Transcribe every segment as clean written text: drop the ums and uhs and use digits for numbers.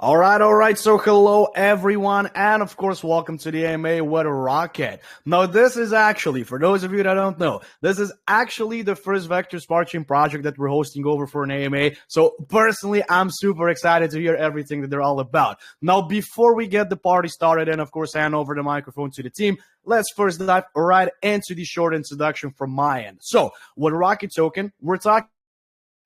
All right. So hello everyone, and of course, welcome to the AMA with Rocket. Now, this is actually, for those of you that don't know, this is actually the first Vector Smart Chain project that we're hosting over for an AMA. So personally, I'm super excited to hear everything that they're all about. Now, before we get the party started and of course hand over the microphone to the team, let's first dive right into the short introduction from my end. So, with Rocket Token, we're talking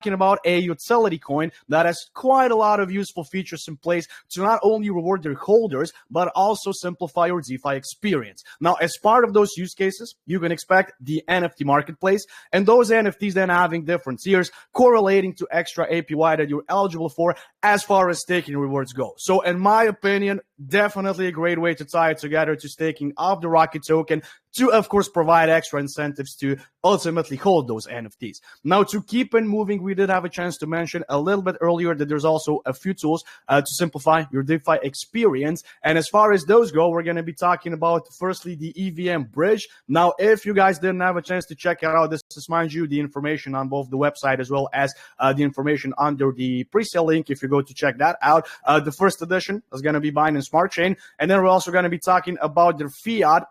about a utility coin that has quite a lot of useful features in place to not only reward their holders, but also simplify your DeFi experience. Now, as part of those use cases, you can expect the NFT marketplace, and those NFTs then having different tiers correlating to extra APY that you're eligible for as far as staking rewards go. So in my opinion, definitely a great way to tie it together to staking of the Rocket token to, of course, provide extra incentives to ultimately hold those NFTs. Now, to keep it moving, we did have a chance to mention a little bit earlier that there's also a few tools to simplify your DeFi experience. And as far as those go, we're going to be talking about, firstly, the EVM bridge. Now, if you guys didn't have a chance to check it out, this is, mind you, the information on both the website as well as the information under the pre-sale link if you go to check that out. The first edition is going to be buying in Smart Chain. And then we're also going to be talking about their FIAT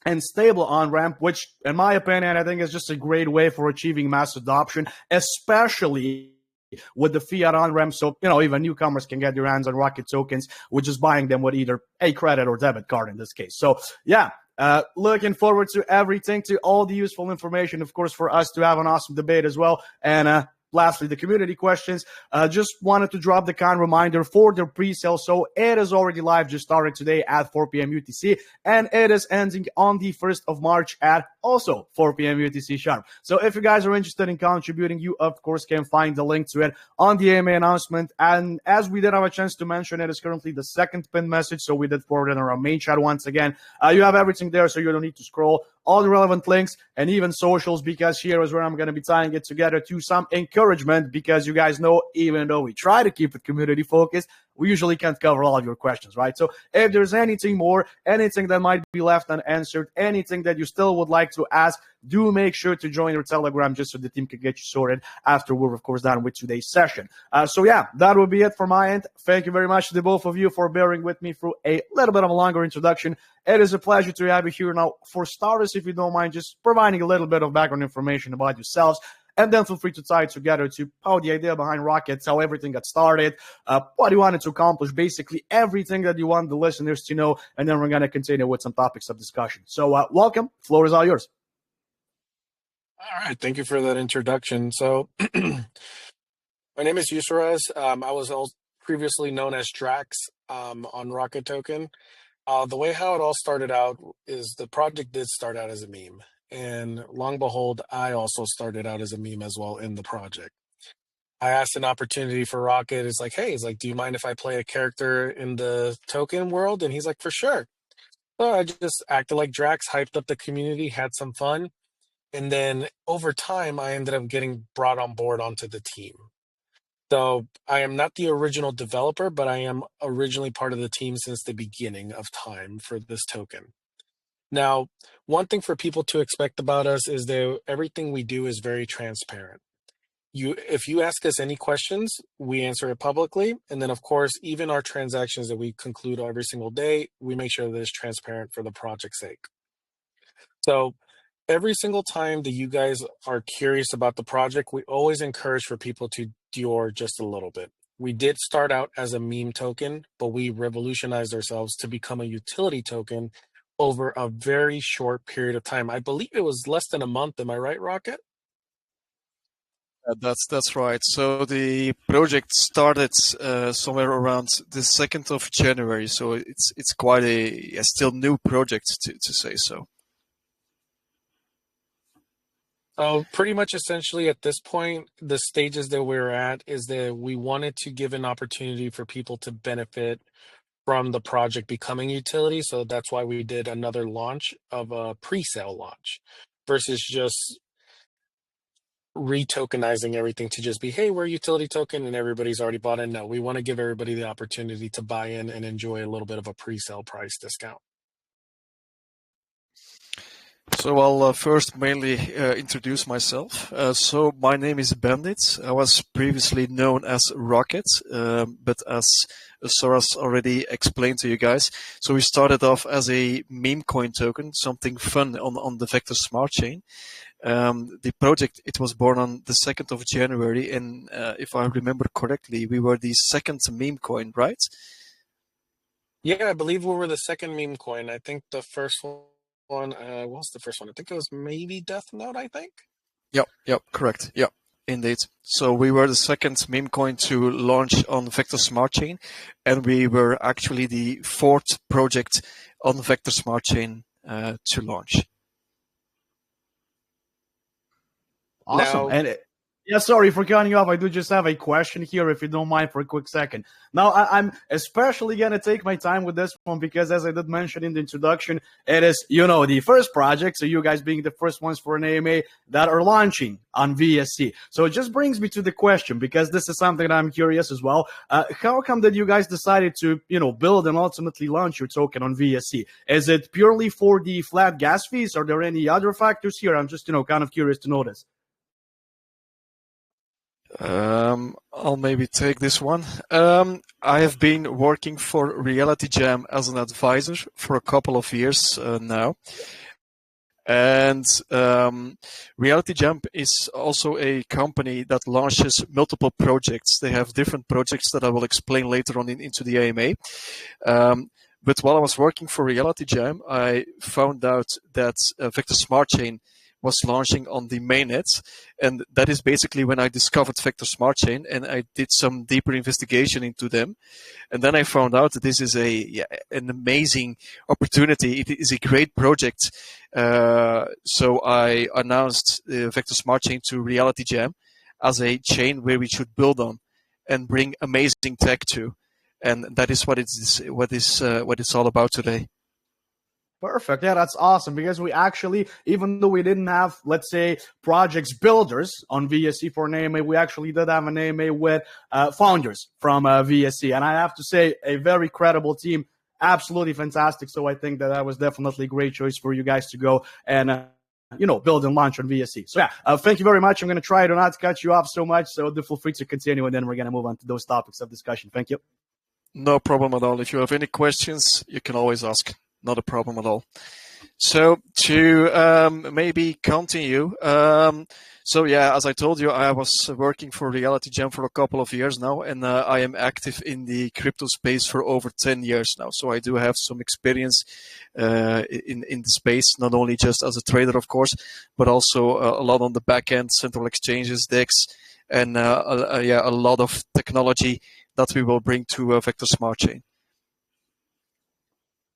and stable on-ramp, which, in my opinion, I think is just a great way for achieving mass adoption, especially with the fiat on-ramp. So, even newcomers can get their hands on Rocket tokens with just buying them with either a credit or debit card in this case. So, yeah. Looking forward to everything, to all the useful information, of course, for us to have an awesome debate as well. And lastly, the community questions. Just wanted to drop the kind reminder for their pre-sale. So it is already live, just started today at 4 p.m. UTC, and it is ending on the 1st of March at also 4 p.m. UTC sharp. So if you guys are interested in contributing, you, of course, can find the link to it on the AMA announcement. And as we did have a chance to mention, it is currently the second pinned message. So we did forward it on our main chat once again. You have everything there, so you don't need to scroll. All the relevant links and even socials, because here is where I'm going to be tying it together to some encouragement, because you guys know, even though we try to keep it community focused, we usually can't cover all of your questions, right? So if there's anything more, anything that might be left unanswered, anything that you still would like to ask, do make sure to join your Telegram just so the team can get you sorted after we're, of course, done with today's session. So yeah, that will be it for my end. Thank you very much to the both of you for bearing with me through a little bit of a longer introduction. It is a pleasure to have you here. Now, for starters, if you don't mind, just providing a little bit of background information about yourselves, and then feel free to tie it together to how the idea behind Rockets, how everything got started, what you wanted to accomplish, basically everything that you want the listeners to know. And then we're going to continue with some topics of discussion. So welcome. Floor is all yours. All right. Thank you for that introduction. So my name is Yusraz. I was previously known as Drax on Rocket Token. The way how it all started out is the project did start out as a meme. And long behold, I also started out as a meme as well in the project. I asked an opportunity for Rocket. It's like, hey, do you mind if I play a character in the token world? And he's like, for sure. So I just acted like Drax, hyped up the community, had some fun. And then over time, I ended up getting brought on board onto the team. So I am not the original developer, but I am originally part of the team since the beginning of time for this token. Now, one thing for people to expect about us is that everything we do is very transparent. If you ask us any questions, we answer it publicly. And then, of course, even our transactions that we conclude every single day, we make sure that it's transparent for the project's sake. So every single time that you guys are curious about the project, we always encourage for people to DYOR just a little bit. We did start out as a meme token, but we revolutionized ourselves to become a utility token over a very short period of time. I believe it was less than a month. Am I right, Rocket? That's right. So the project started somewhere around the 2nd of January. So it's quite a still new project to say so. Oh, pretty much essentially at this point, the stages that we're at is that we wanted to give an opportunity for people to benefit from the project becoming utility. So that's why we did another launch of a pre-sale launch versus just re-tokenizing everything to just be, hey, we're a utility token and everybody's already bought in. No, we want to give everybody the opportunity to buy in and enjoy a little bit of a pre-sale price discount. So I'll first mainly introduce myself. So my name is Bandit. I was previously known as Rocket, but as Soras already explained to you guys, so we started off as a meme coin token, something fun on the Vector Smart Chain. The project, it was born on the 2nd of January, and if I remember correctly, we were the second meme coin, right? Yeah, I believe we were the second meme coin. I think the first one, what was the first one? I think it was maybe Death Note, I think. Yep, correct. Yep, indeed. So we were the second meme coin to launch on Vector Smart Chain, and we were actually the fourth project on Vector Smart Chain to launch. Awesome. Now, And yeah, sorry for cutting you off. I do just have a question here, if you don't mind, for a quick second. Now, I'm especially going to take my time with this one because, as I did mention in the introduction, it is, the first project. So you guys being the first ones for an AMA that are launching on VSC. So it just brings me to the question, because this is something that I'm curious as well. How come that you guys decided to, build and ultimately launch your token on VSC? Is it purely for the flat gas fees? Are there any other factors here? I'm just, kind of curious to know this. I'll maybe take this one. I have been working for Reality Jam as an advisor for a couple of years now. And Reality Jam is also a company that launches multiple projects. They have different projects that I will explain later on into the AMA. But while I was working for Reality Jam, I found out that Vector Smart Chain was launching on the mainnet, and that is basically when I discovered Vector Smart Chain, and I did some deeper investigation into them, and then I found out that this is an amazing opportunity. It is a great project, so I announced Vector Smart Chain to Reality Jam as a chain where we should build on and bring amazing tech to, and that is what it's all about today. Perfect. Yeah, that's awesome, because we actually, even though we didn't have, let's say, projects builders on VSC for an AMA, we actually did have an AMA with founders from VSC. And I have to say, a very credible team, absolutely fantastic. So I think that was definitely a great choice for you guys to go and, build and launch on VSC. So yeah, thank you very much. I'm going to try to not cut you off so much. So do feel free to continue, and then we're going to move on to those topics of discussion. Thank you. No problem at all. If you have any questions, you can always ask. Not a problem at all. So to maybe continue, so yeah, as I told you, I was working for Reality Jam for a couple of years now, and I am active in the crypto space for over 10 years now. So I do have some experience in the space, not only just as a trader, of course, but also a lot on the back end, central exchanges, DEX, and a lot of technology that we will bring to Vector Smart Chain.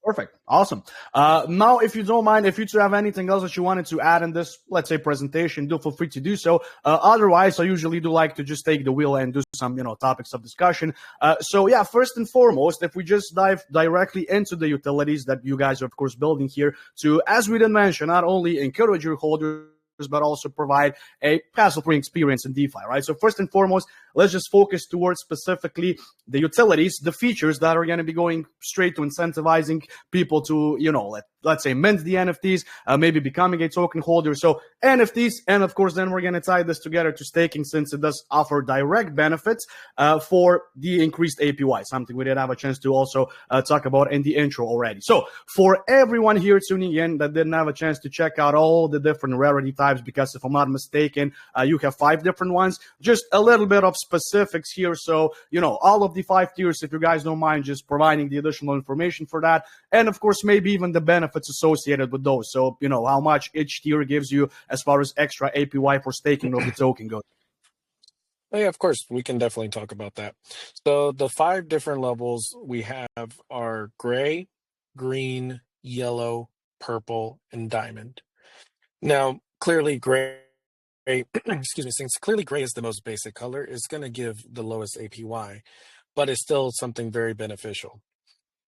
Perfect. Awesome. Now, if you don't mind, if you two have anything else that you wanted to add in this, let's say, presentation, do feel free to do so. Otherwise, I usually do like to just take the wheel and do some, topics of discussion. So yeah, first and foremost, if we just dive directly into the utilities that you guys are, of course, building here to, as we did mention, not only encourage your holders, but also provide a hassle-free experience in DeFi, right? So first and foremost, let's just focus towards specifically the utilities, the features that are going to be going straight to incentivizing people to, let's say, mint the NFTs, maybe becoming a token holder. So NFTs, and of course, then we're going to tie this together to staking, since it does offer direct benefits for the increased APY, something we did have a chance to also talk about in the intro already. So for everyone here tuning in that didn't have a chance to check out all the different rarity types, because if I'm not mistaken, you have 5 different ones, just a little bit of specifics here. So, all of the 5 tiers, if you guys don't mind just providing the additional information for that. And of course, maybe even the benefits associated with those. So, how much each tier gives you as far as extra APY for staking of the token goes. oh yeah, of course, we can definitely talk about that. So the 5 different levels we have are gray, green, yellow, purple, and diamond. Now, clearly gray, excuse me, since clearly gray is the most basic color, is going to give the lowest APY, but it's still something very beneficial.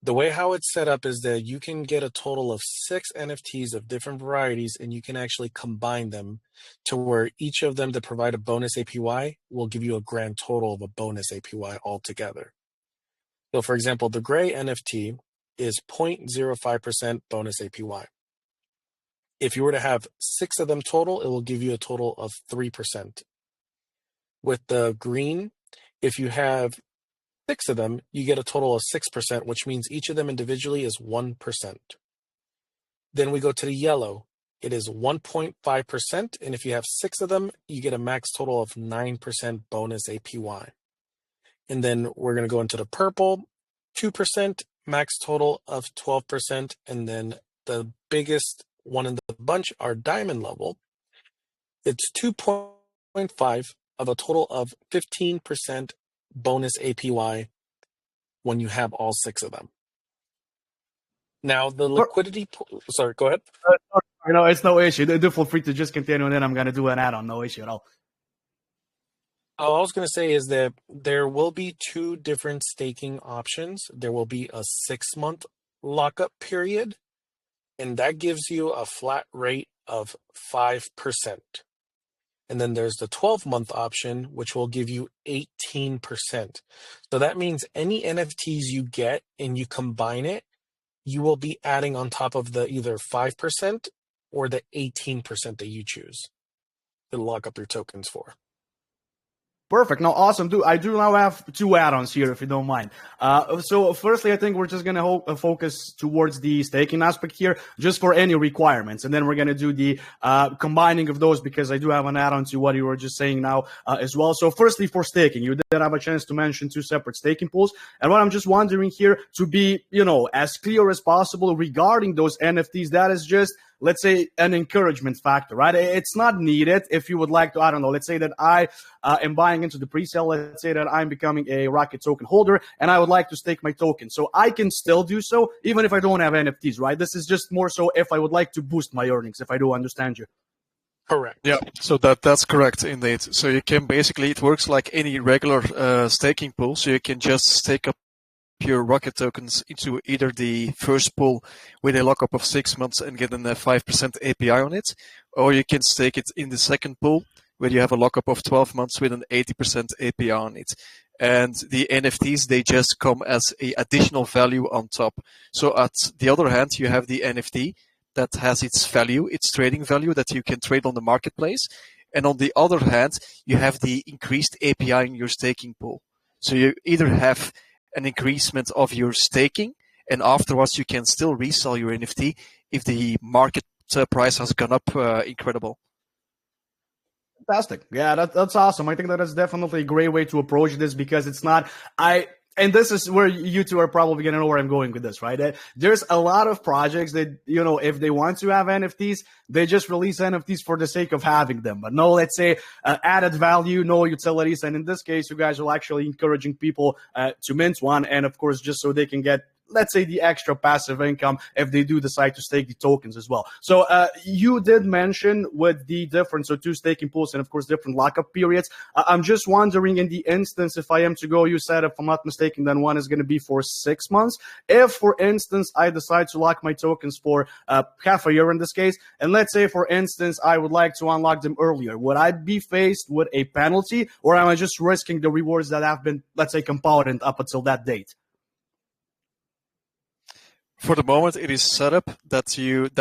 The way how it's set up is that you can get a total of 6 NFTs of different varieties, and you can actually combine them to where each of them that provide a bonus APY will give you a grand total of a bonus APY altogether. So for example, the gray NFT is 0.05% bonus APY. If you were to have 6 of them total, it will give you a total of 3%. With the green, if you have 6 of them, you get a total of 6%, which means each of them individually is 1%. Then we go to the yellow. It is 1.5%, and if you have 6 of them, you get a max total of 9% bonus APY. And then we're going to go into the purple, 2%, max total of 12%, and then the biggest one in the bunch, our diamond level, it's 2.5 of a total of 15% bonus APY when you have all 6 of them. Now the liquidity, sorry, go ahead. No, it's no issue. Do feel free to just continue, and then I'm going to do an add-on. No issue at all. All I was going to say is that there will be 2 different staking options. There will be a 6-month lockup period, and that gives you a flat rate of 5%. And then there's the 12-month option, which will give you 18%. So that means any NFTs you get and you combine it, you will be adding on top of the either 5% or the 18% that you choose to lock up your tokens for. Perfect. No, awesome. I do now have 2 add-ons here, if you don't mind. So firstly, I think we're just going to focus towards the staking aspect here, just for any requirements. And then we're going to do the combining of those, because I do have an add-on to what you were just saying now as well. So firstly, for staking, you did have a chance to mention 2 separate staking pools. And what I'm just wondering here, to be, as clear as possible regarding those NFTs, that is just, let's say, an encouragement factor, right? It's not needed. If you would like to, I don't know, let's say that I am buying into the pre-sale. Let's say that I'm becoming a Rocket token holder and I would like to stake my token. So I can still do so even if I don't have NFTs, right? This is just more so if I would like to boost my earnings, if I do understand you. Correct. Yeah, so that's correct indeed. So you can basically, it works like any regular staking pool. So you can just stake up your Rocket tokens into either the first pool with a lockup of 6 months and get a 5% API on it, or you can stake it in the second pool where you have a lockup of 12 months with an 80% API on it. And the NFTs, they just come as a additional value on top. So at the other hand, you have the NFT that has its value, its trading value that you can trade on the marketplace. And on the other hand, you have the increased API in your staking pool. So you either have an increasement of your staking, and afterwards you can still resell your NFT if the market price has gone up incredible. Fantastic. Yeah, that's awesome. I think that is definitely a great way to approach this, because it's not, and this is where you two are probably going to know where I'm going with this, right? There's a lot of projects that, if they want to have NFTs, they just release NFTs for the sake of having them. But no, let's say added value, no utilities. And in this case, you guys are actually encouraging people to mint one. And of course, just so they can get, let's say, the extra passive income if they do decide to stake the tokens as well. So you did mention with the difference of 2 staking pools and, of course, different lockup periods. I'm just wondering, in the instance, if I am to go, you said, if I'm not mistaken, then one is going to be for 6 months. If, for instance, I decide to lock my tokens for half a year in this case, and let's say, for instance, I would like to unlock them earlier, would I be faced with a penalty, or am I just risking the rewards that have been, let's say, compounded up until that date? For the moment, it is set up that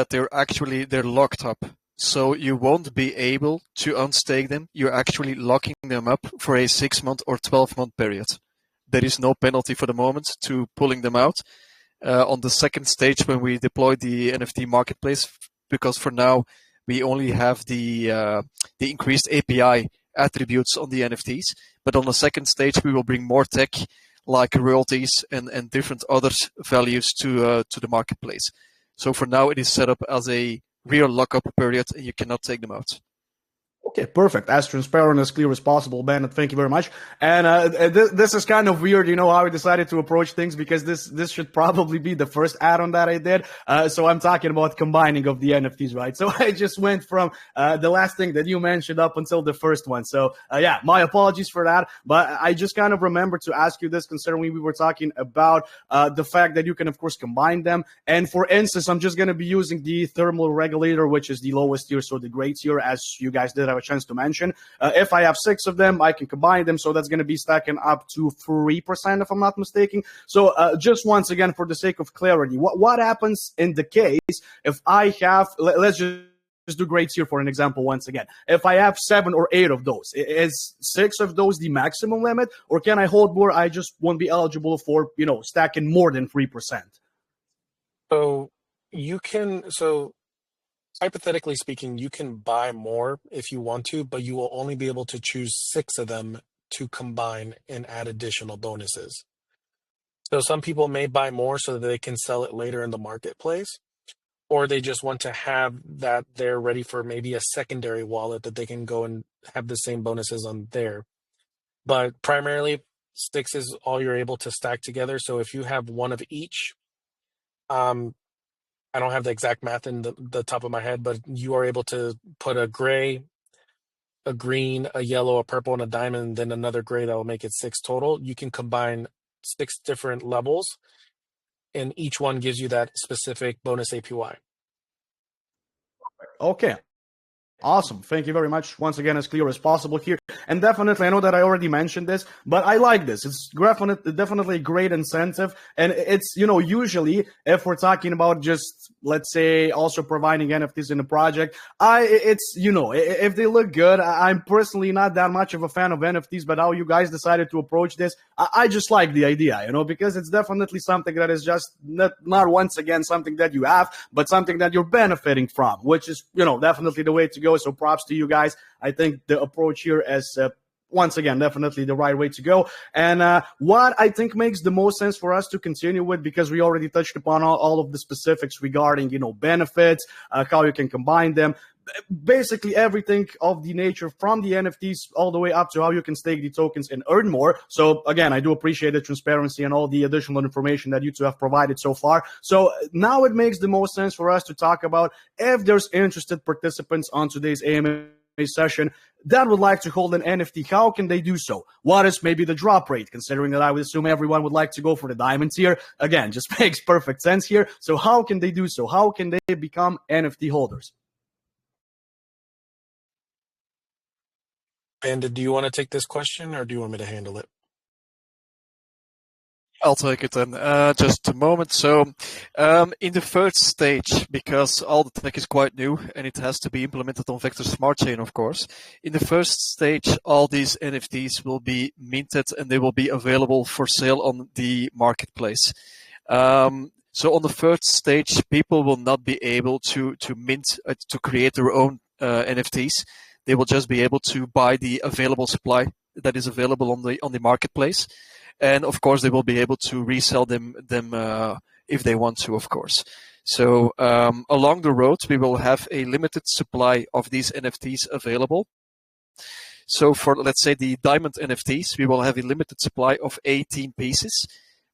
they're locked up. So you won't be able to unstake them. You're actually locking them up for a 6-month or 12-month period. There is no penalty for the moment to pulling them out. On the second stage, when we deploy the NFT marketplace, because for now we only have the increased API attributes on the NFTs, but on the second stage we will bring more tech, like royalties and different other values to the marketplace. So for now, it is set up as a real lockup period, and you cannot take them out. Okay, perfect. As transparent, as clear as possible, Bennett. Thank you very much. And this is kind of weird, how I decided to approach things, because this should probably be the first add-on that I did. So I'm talking about combining of the NFTs, right? So I just went from the last thing that you mentioned up until the first one. So yeah, my apologies for that. But I just kind of remembered to ask you this, considering we were talking about the fact that you can, of course, combine them. And for instance, I'm just going to be using the thermal regulator, which is the lowest tier, so the gray tier, as you guys did have a chance to mention. If I have 6 of them, I can combine them, so that's going to be stacking up to 3%, if I'm not mistaken. So just once again, for the sake of clarity, what happens in the case if I have, let's just do grades here for an example once again. If I have 7 or 8 of those, is 6 of those the maximum limit, or can I hold more? I just won't be eligible for, stacking more than 3%. So you can, so hypothetically speaking, you can buy more if you want to, but you will only be able to choose 6 of them to combine and add additional bonuses. So some people may buy more so that they can sell it later in the marketplace, or they just want to have that there ready for maybe a secondary wallet that they can go and have the same bonuses on there. But primarily, 6 is all you're able to stack together. So if you have one of each, I don't have the exact math in the top of my head, but you are able to put a gray, a green, a yellow, a purple, and a diamond, then another gray that will make it 6 total. You can combine 6 different levels, and each one gives you that specific bonus APY. Okay. Awesome. Thank you very much. Once again, as clear as possible here. And definitely, I know that I already mentioned this, but I like this. It's definitely a great incentive. And it's, usually if we're talking about just, let's say, also providing NFTs in the project, if they look good, I'm personally not that much of a fan of NFTs, but how you guys decided to approach this, I just like the idea, because it's definitely something that is just not once again something that you have, but something that you're benefiting from, which is, definitely the way to go. So props to you guys. I think the approach here is once again definitely the right way to go. And what I think makes the most sense for us to continue with, because we already touched upon all of the specifics regarding benefits, how you can combine them, basically everything of the nature from the NFTs all the way up to how you can stake the tokens and earn more. So again, I do appreciate the transparency and all the additional information that you two have provided so far. So now it makes the most sense for us to talk about if there's interested participants on today's AMA session that would like to hold an NFT, how can they do so? What is maybe the drop rate, considering that I would assume everyone would like to go for the diamond tier? Again, just makes perfect sense here. So how can they do so? How can they become NFT holders? And do you want to take this question, or do you want me to handle it? I'll take it then. Just a moment. So, in the first stage, because all the tech is quite new and it has to be implemented on Vector Smart Chain, of course. In the first stage, all these NFTs will be minted and they will be available for sale on the marketplace. So on the first stage, people will not be able to mint, to create their own NFTs. They will just be able to buy the available supply that is available on the marketplace. And of course, they will be able to resell them if they want to, of course. So along the road, we will have a limited supply of these NFTs available. So for, let's say, the diamond NFTs, we will have a limited supply of 18 pieces.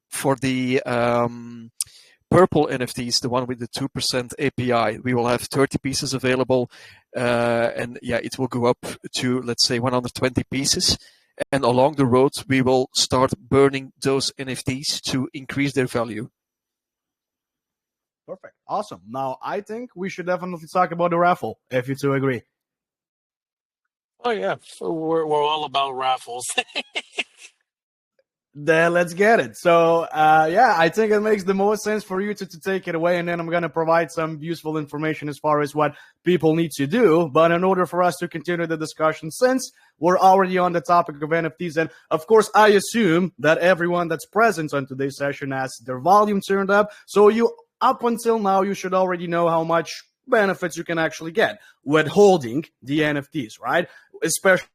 For the purple NFTs, the one with the 2% API, we will have 30 pieces available. And yeah, it will go up to, let's say, 120 pieces. And along the road, we will start burning those NFTs to increase their value. Perfect. Awesome. Now, I think we should definitely talk about the raffle, if you two agree. Oh, yeah. So we're all about raffles. Then let's get it. So, yeah, I think it makes the most sense for you to take it away, and then I'm going to provide some useful information as far as what people need to do. But in order for us to continue the discussion, since we're already on the topic of NFTs, and of course, I assume that everyone that's present on today's session has their volume turned up. So up until now, you should already know how much benefits you can actually get with holding the NFTs, right? Especially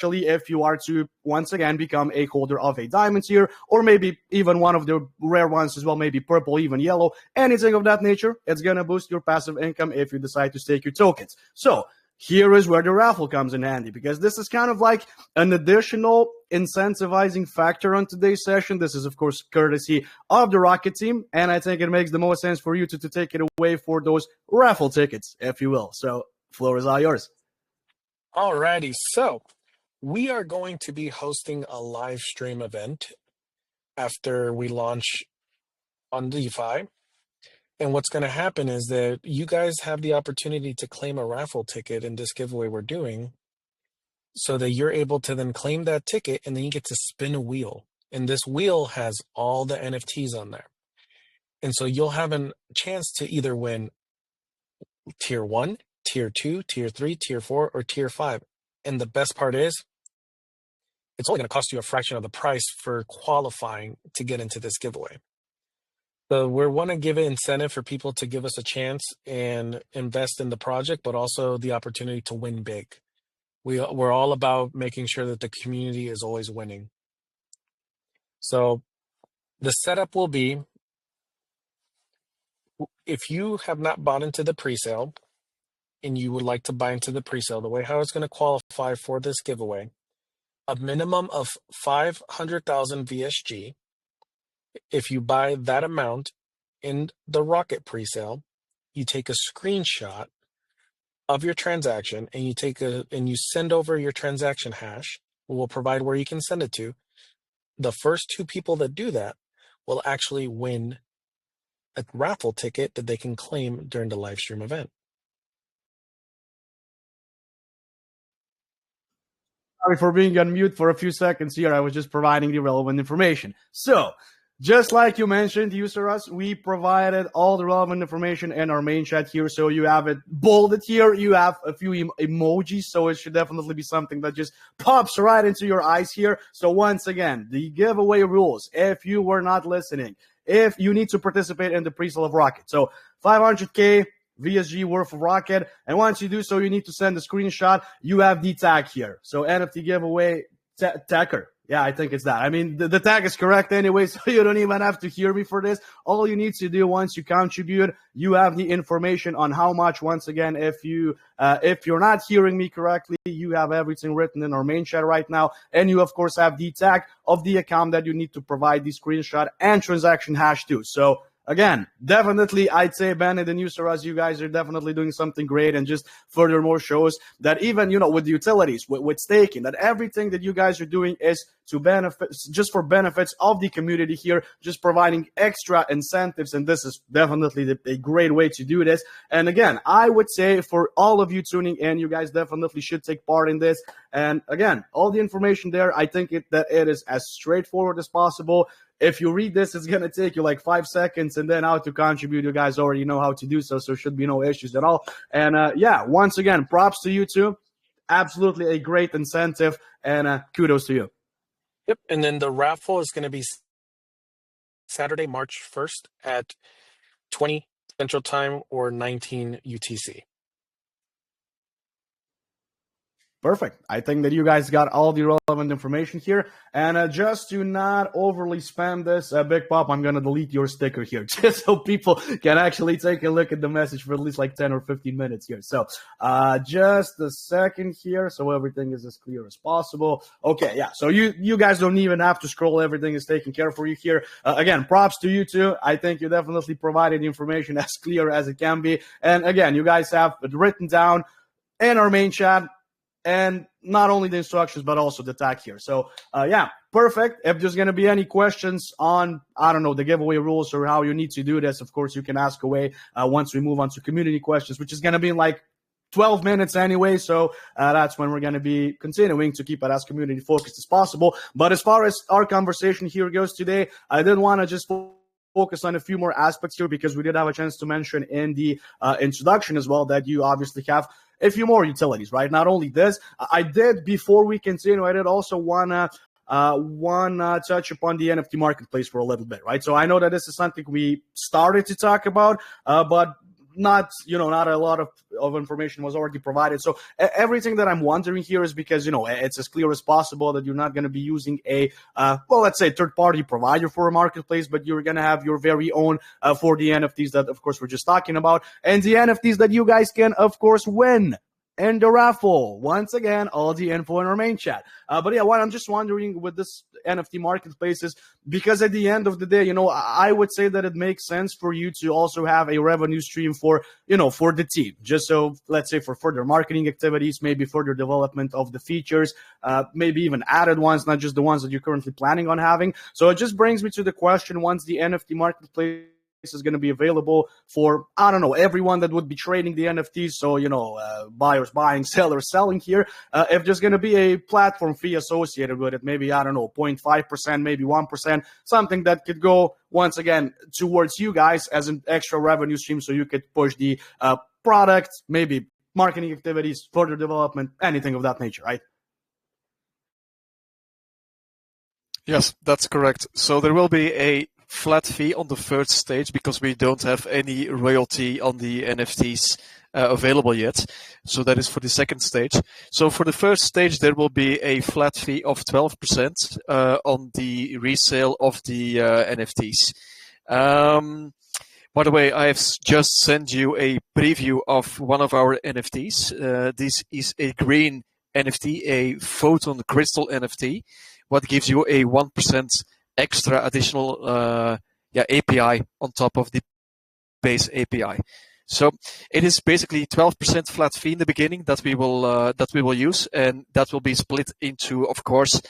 if you are to once again become a holder of a diamond tier, or maybe even one of the rare ones as well, maybe purple, even yellow, anything of that nature, it's going to boost your passive income if you decide to stake your tokens. So here is where the raffle comes in handy, because this is kind of like an additional incentivizing factor on today's session. This is, of course, courtesy of the Rocket team, and I think it makes the most sense for you to take it away for those raffle tickets, if you will. So floor is all yours. Alrighty, so we are going to be hosting a live stream event after we launch on DeFi. And what's going to happen is that you guys have the opportunity to claim a raffle ticket in this giveaway we're doing. so that you're able to then claim that ticket, and then you get to spin a wheel. And this wheel has all the NFTs on there. And so you'll have a chance to either win tier 1, tier 2, tier 3, tier 4, or tier 5. And the best part is, it's only going to cost you a fraction of the price for qualifying to get into this giveaway. So we want to give an incentive for people to give us a chance and invest in the project, but also the opportunity to win big. We're all about making sure that the community is always winning. So the setup will be, if you have not bought into the presale and you would like to buy into the presale, the way how it's going to qualify for this giveaway, a minimum of 500,000 VSG. If you buy that amount in the Rocket presale, you take a screenshot of your transaction and you send over your transaction hash. We'll provide where you can send it to. The first 2 people that do that will actually win a raffle ticket that they can claim during the live stream event. Sorry for being on mute for a few seconds here. I was just providing the relevant information. So, just like you mentioned, Useras, we provided all the relevant information in our main chat here. So you have it bolded here. You have a few emojis. So it should definitely be something that just pops right into your eyes here. So once again, the giveaway rules, if you were not listening, if you need to participate in the pre-sale of Rocket. So 500K VSG worth of Rocket. And once you do so, you need to send a screenshot. You have the tag here. So NFT giveaway tagger. Yeah, I think it's that. I mean, the tag is correct anyway, so you don't even have to hear me for this. All you need to do once you contribute, you have the information on how much. Once again, if you're not hearing me correctly, you have everything written in our main chat right now, and you of course have the tag of the account that you need to provide the screenshot and transaction hash to. So again, definitely, I'd say Bennett and Useras, you guys are definitely doing something great, and just furthermore shows that even, with the utilities, with staking, that everything that you guys are doing is to benefit, just for benefits of the community here, just providing extra incentives, and this is definitely a great way to do this. And again, I would say for all of you tuning in, you guys definitely should take part in this. And again, all the information there, I think that it is as straightforward as possible. If you read this, it's going to take you like 5 seconds, and then how to contribute, you guys already know how to do so, so should be no issues at all. And yeah, once again, props to you two. Absolutely a great incentive, and kudos to you. Yep, and then the raffle is going to be Saturday, March 1st at 20 Central Time or 19 UTC. Perfect. I think that you guys got all the relevant information here. And just to not overly spam this, Big Pop, I'm going to delete your sticker here just so people can actually take a look at the message for at least like 10 or 15 minutes here. So just a second here so everything is as clear as possible. Okay, yeah. So you guys don't even have to scroll. Everything is taken care of for you here. Again, props to you too. I think you definitely provided information as clear as it can be. And again, you guys have it written down in our main chat. And not only the instructions, but also the tag here. So, yeah, perfect. If there's going to be any questions on, I don't know, the giveaway rules or how you need to do this, of course, you can ask away once we move on to community questions, which is going to be in like 12 minutes anyway. So that's when we're going to be continuing to keep it as community focused as possible. But as far as our conversation here goes today, I did want to just focus on a few more aspects here, because we did have a chance to mention in the introduction as well that you obviously have a few more utilities, right? Not only this, I did, before we continue, I did also want to touch upon the NFT marketplace for a little bit, right? So I know that this is something we started to talk about, but not a lot of information was already provided. So everything that I'm wondering here is because, it's as clear as possible that you're not going to be using a, let's say third-party provider for a marketplace, but you're going to have your very own for the NFTs that, of course, we're just talking about, and the NFTs that you guys can, of course, win and the raffle. Once again, all the info in our main chat. But yeah, what I'm just wondering with this NFT marketplaces, because at the end of the day, I would say that it makes sense for you to also have a revenue stream for, for the team. Just so, let's say, for further marketing activities, maybe further development of the features, maybe even added ones, not just the ones that you're currently planning on having. So it just brings me to the question, once the NFT marketplace is going to be available for, I don't know, everyone that would be trading the NFTs. So, buyers buying, sellers selling here. If there's going to be a platform fee associated with it, maybe, I don't know, 0.5%, maybe 1%, something that could go, once again, towards you guys as an extra revenue stream so you could push the product, maybe marketing activities, further development, anything of that nature, right? Yes, that's correct. So there will be a flat fee on the first stage because we don't have any royalty on the NFTs available yet. So that is for the second stage. So for the first stage, there will be a flat fee of 12% on the resale of the NFTs. By the way, I have just sent you a preview of one of our NFTs. This is a green NFT, a photon crystal NFT, what gives you a 1% extra additional API on top of the base API. So it is basically 12% flat fee in the beginning that we will use, and that will be split into, of course,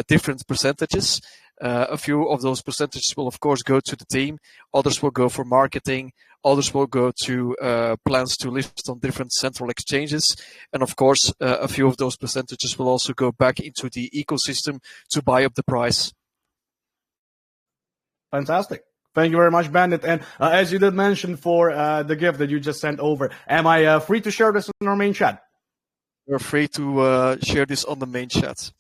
different percentages. A few of those percentages will, of course, go to the team. Others will go for marketing. Others will go to plans to list on different central exchanges. And, of course, a few of those percentages will also go back into the ecosystem to buy up the price. Fantastic. Thank you very much, Bandit. And as you did mention for the gift that you just sent over, am I free to share this in our main chat? You're free to share this on the main chat.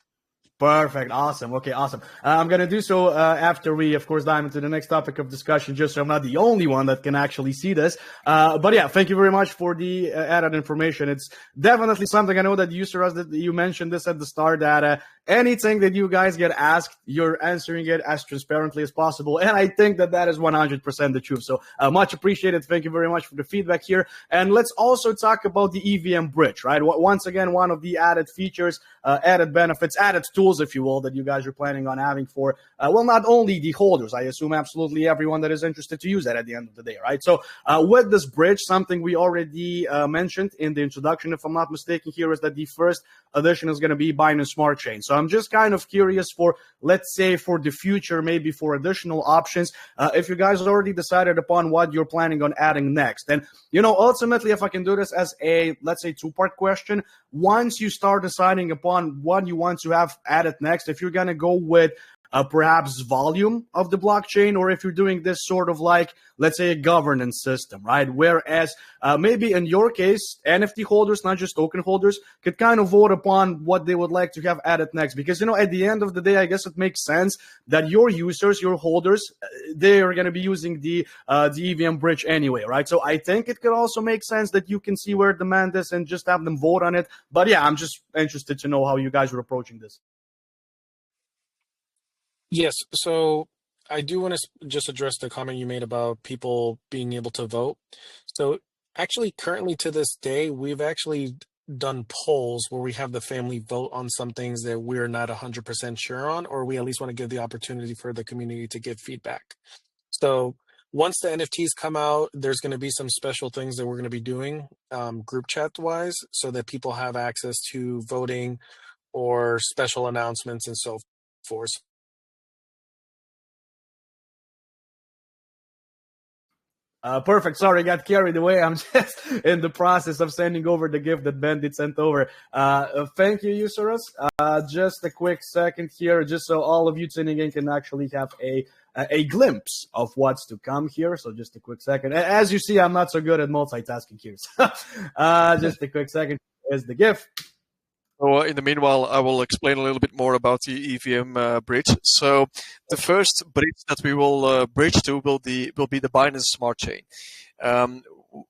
Perfect. Awesome. Okay, awesome. I'm going to do so after we, of course, dive into the next topic of discussion, just so I'm not the only one that can actually see this. But yeah, thank you very much for the added information. It's definitely something I know that you mentioned this at the start, that anything that you guys get asked, you're answering it as transparently as possible. And I think that is 100% the truth. So much appreciated. Thank you very much for the feedback here. And let's also talk about the EVM bridge, right? Once again, one of the added features, added benefits, added tools, if you will, that you guys are planning on having for, not only the holders, I assume absolutely everyone that is interested to use that at the end of the day, right? So with this bridge, something we already mentioned in the introduction, if I'm not mistaken here, is that the first edition is going to be Binance Smart Chain. So I'm just kind of curious for, let's say, for the future, maybe for additional options, if you guys already decided upon what you're planning on adding next. And, ultimately, if I can do this as a, let's say, two-part question, once you start deciding upon what you want to have added next, if you're going to go with perhaps volume of the blockchain, or if you're doing this sort of like, let's say, a governance system, right? Whereas maybe in your case, NFT holders, not just token holders, could kind of vote upon what they would like to have added next. Because, at the end of the day, I guess it makes sense that your users, your holders, they are going to be using the EVM bridge anyway, right? So I think it could also make sense that you can see where demand is and just have them vote on it. But yeah, I'm just interested to know how you guys are approaching this. Yes, so I do want to just address the comment you made about people being able to vote. So actually, currently to this day, we've actually done polls where we have the family vote on some things that we're not 100% sure on, or we at least want to give the opportunity for the community to give feedback. So once the NFTs come out, there's going to be some special things that we're going to be doing group chat wise, so that people have access to voting or special announcements and so forth. Perfect. Sorry, I got carried away. I'm just in the process of sending over the gift that Bandit sent over. Thank you, Usurus. Just a quick second here, just so all of you tuning in can actually have a glimpse of what's to come here. So just a quick second. As you see, I'm not so good at multitasking here. Just a quick second. Here's the gift. So in the meanwhile, I will explain a little bit more about the EVM bridge. So the first bridge that we will bridge to will be the Binance Smart Chain.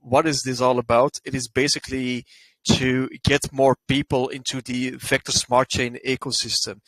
What is this all about? It is basically to get more people into the Vector Smart Chain ecosystem.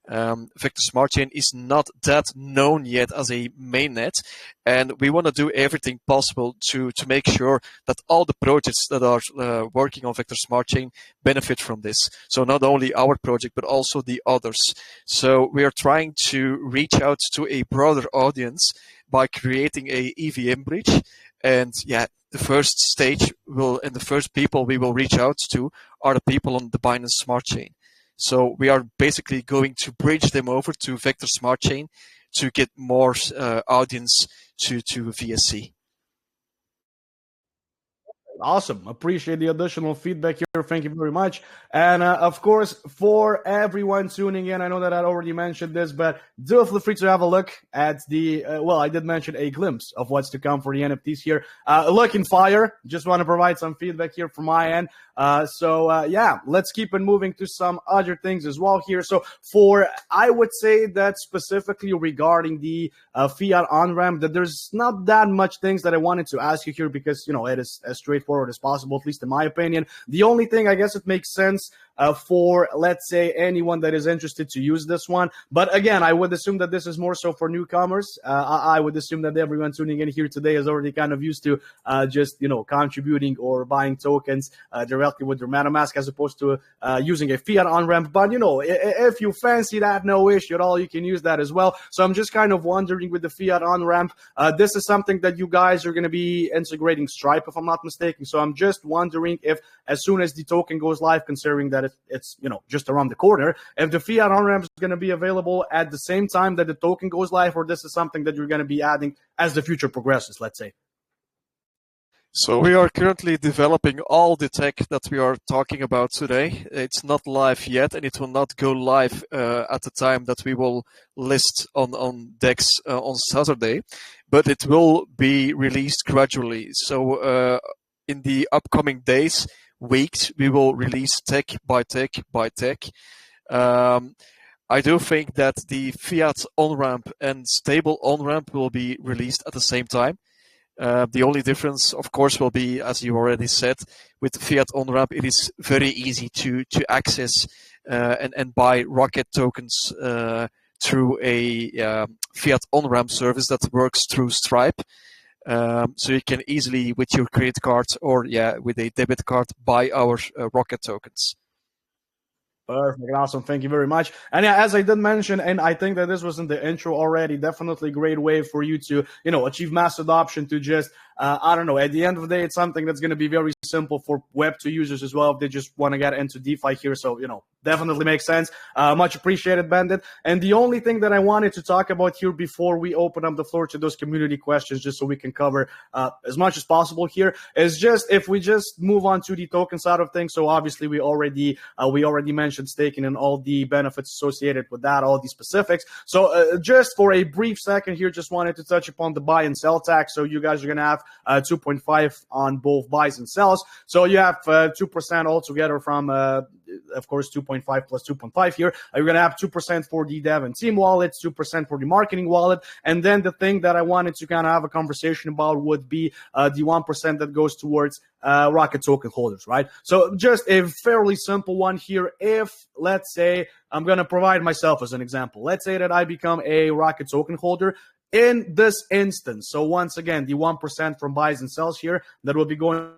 Vector Smart Chain is not that known yet as a mainnet, and we want to do everything possible to make sure that all the projects that are working on Vector Smart Chain benefit from this. So not only our project, but also the others. So we are trying to reach out to a broader audience by creating a EVM bridge. And yeah, the first stage and the first people we will reach out to are the people on the Binance Smart Chain. So we are basically going to bridge them over to Vector Smart Chain to get more audience to VSC. Awesome. Appreciate the additional feedback here. Thank you very much. And of course, for everyone tuning in, I know that I already mentioned this, but do feel free to have a look at the, well, I did mention a glimpse of what's to come for the NFTs here. Looking fire. Just want to provide some feedback here from my end. Yeah, let's keep it moving to some other things as well here. So I would say that specifically regarding the fiat on-ramp, that there's not that much things that I wanted to ask you here because, it is as straightforward as possible, at least in my opinion. The only thing I guess it makes sense for, let's say, anyone that is interested to use this one. But again, I would assume that this is more so for newcomers. I would assume that everyone tuning in here today is already kind of used to just, contributing or buying tokens directly with their MetaMask as opposed to using a fiat on-ramp. But, if you fancy that, no issue at all, you can use that as well. So I'm just kind of wondering with the fiat on-ramp, this is something that you guys are going to be integrating Stripe, if I'm not mistaken. So I'm just wondering if as soon as the token goes live, considering that it's just around the corner, if the fiat on-ramp is going to be available at the same time that the token goes live, or this is something that you're going to be adding as the future progresses, let's say. So we are currently developing all the tech that we are talking about today. It's not live yet, and it will not go live at the time that we will list on DEX on Saturday, but it will be released gradually. So in the upcoming days, weeks, we will release tech by tech by tech. I do think that the fiat on-ramp and stable on-ramp will be released at the same time. The only difference, of course, will be, as you already said, with fiat on-ramp, it is very easy to access and buy Rocket tokens through a fiat on-ramp service that works through Stripe. So you can easily, with your credit card or with a debit card, buy our Rocket tokens. Perfect. Awesome. Thank you very much. And yeah, as I did mention, and I think that this was in the intro already, definitely a great way for you to, achieve mass adoption to just, I don't know, at the end of the day, it's something that's going to be very simple for Web2 users as well if they just want to get into DeFi here. So, definitely makes sense. Much appreciated, Bandit. And the only thing that I wanted to talk about here before we open up the floor to those community questions, just so we can cover as much as possible here, is just if we just move on to the token side of things. So obviously we already mentioned staking and all the benefits associated with that, all the specifics. So just for a brief second here, just wanted to touch upon the buy and sell tax. So you guys are going to have 2.5 on both buys and sells. So you have 2% altogether from, of course, 2.5 plus 2.5 here. You're going to have 2% for the dev and team wallets, 2% for the marketing wallet. And then the thing that I wanted to kind of have a conversation about would be the 1% that goes towards Rocket token holders, right? So just a fairly simple one here. If, let's say, I'm going to provide myself as an example. Let's say that I become a Rocket token holder. In this instance, so once again, the 1% from buys and sells here, that will be going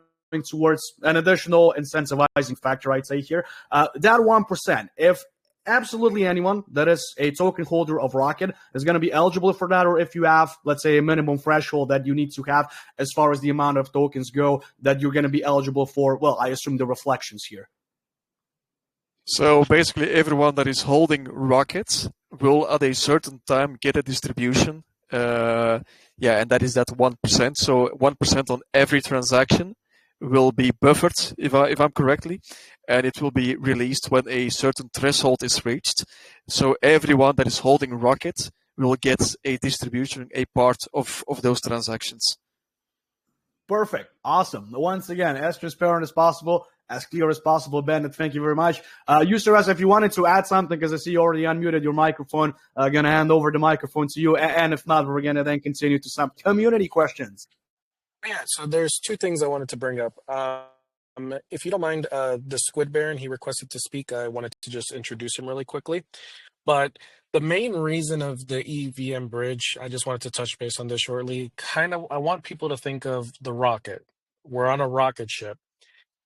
towards an additional incentivizing factor, I'd say here. That 1%, if absolutely anyone that is a token holder of Rocket is going to be eligible for that, or if you have, let's say, a minimum threshold that you need to have as far as the amount of tokens go that you're going to be eligible for, well, I assume the reflections here. So basically everyone that is holding Rockets will at a certain time get a distribution. And that is that 1%. So 1% on every transaction will be buffered, if I'm correctly, and it will be released when a certain threshold is reached. So everyone that is holding Rocket will get a distribution, a part of those transactions. Perfect. Awesome. Once again, as transparent as possible, as clear as possible, Bandit. Thank you very much. Useras, if you wanted to add something, because I see you already unmuted your microphone, going to hand over the microphone to you. And if not, we're going to then continue to some community questions. Yeah, so there's two things I wanted to bring up. If you don't mind, the Squid Baron, he requested to speak. I wanted to just introduce him really quickly. But the main reason of the EVM bridge, I just wanted to touch base on this shortly. I want people to think of the rocket. We're on a rocket ship,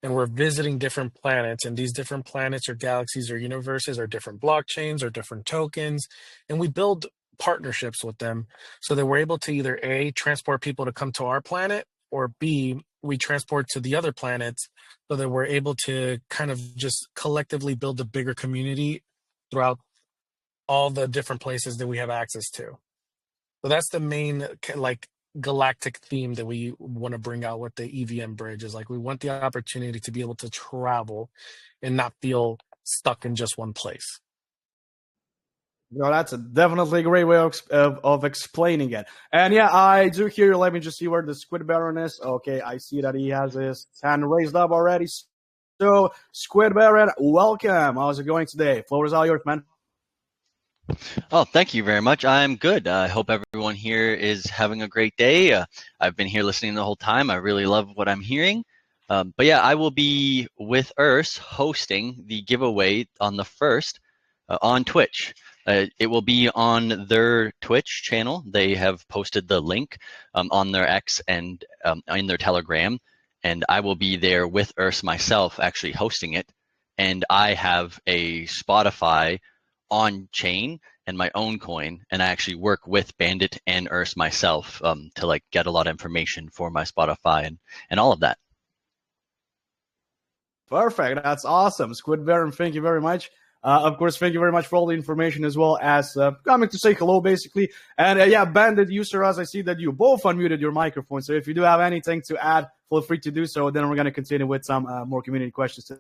and we're visiting different planets, and these different planets or galaxies or universes are different blockchains or different tokens, and we build partnerships with them so that we're able to either A, transport people to come to our planet, or B, we transport to the other planets so that we're able to kind of just collectively build a bigger community throughout all the different places that we have access to. So that's the main like galactic theme that we want to bring out with the EVM bridge is like we want the opportunity to be able to travel and not feel stuck in just one place. No, that's definitely a great way of explaining it. And yeah, I do hear you. Let me just see where the Squid Baron is. Okay, I see that he has his hand raised up already. So, Squid Baron, welcome. How's it going today? Floor is all yours, man. Oh, thank you very much. I'm good. I hope everyone here is having a great day. I've been here listening the whole time. I really love what I'm hearing. But yeah, I will be with Urs hosting the giveaway on the 1st on Twitch. It will be on their Twitch channel. They have posted the link on their X and in their Telegram. And I will be there with Urs myself actually hosting it. And I have a Spotify on chain and my own coin, and I actually work with Bandit and Urs myself to like get a lot of information for my Spotify and all of that. Perfect. That's awesome. Squid Baron, thank you very much. Of course, thank you very much for all the information as well as coming to say hello, basically. And yeah, Bandit, user, as I see that you both unmuted your microphone. So if you do have anything to add, feel free to do so. Then we're going to continue with some more community questions.